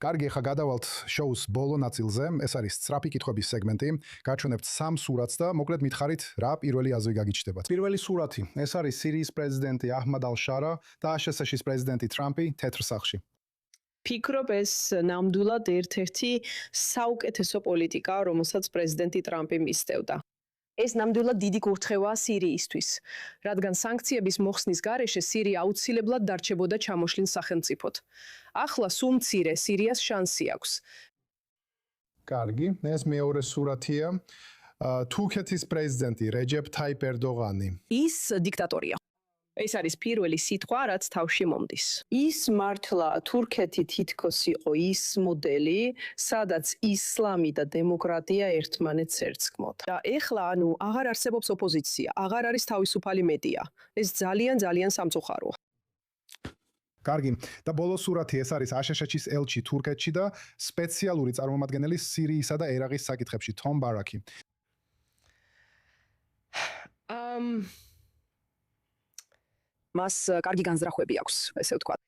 კარგი, ახლა გადავალთ შოუს ბოლო ნაწილზე. ეს არის სწრაფი კითხვების სეგმენტი. გაჩვენებთ 3 სურათს და მოკლედ მითხარით, რა პირველი აზრი გაგიჩნდებათ. პირველი სურათი, ეს არის სირიის პრეზიდენტი აჰმად ალ-შარა და აშშ-ის პრეზიდენტი ტრამპი თეთრ სახლში. ფიქრობ ეს ნამდვილად ერთ-ერთი საუკეთესო პოლიტიკა, რომელსაც პრეზიდენტი ტრამპი მისდევდა. ეს ნამდვილად დიდი კურთხევაა სირიისთვის, რადგან სანქციების მოხსნის გარეშე სირია აუცილებლად დარჩებოდა ჩამოშლილ სახელმწიფოდ. ახლა სულ მცირე სირიას შანსი აქვს. კარგი, ეს მეორე სურათია. თურქეთის პრეზიდენტი რეჯეფ თაიპ ერდოღანი. ის დიქტატორია. ეს არის პირველი სიტყვა, რაც თავში მომდის. ის მართლა თურქეთი თითქოს იყო ის მოდელი, სადაც ისლამი და დემოკრატია ერთმანეთს ერწყმოდა. და ეხლა აღარ არსებობს ოპოზიცია, აღარ არის თავისუფალი მედია. ეს ძალიან სამწუხაროა. კარგი, და ბოლო სურათი ეს არის აშშ-ის ელჩი თურქეთში და სპეციალური წარმომადგენელი სირიისა და ერაყის საკითხებში თომ ბარაკი. მას კარგი განზრახვები აქვს, ესე ვთქვათ.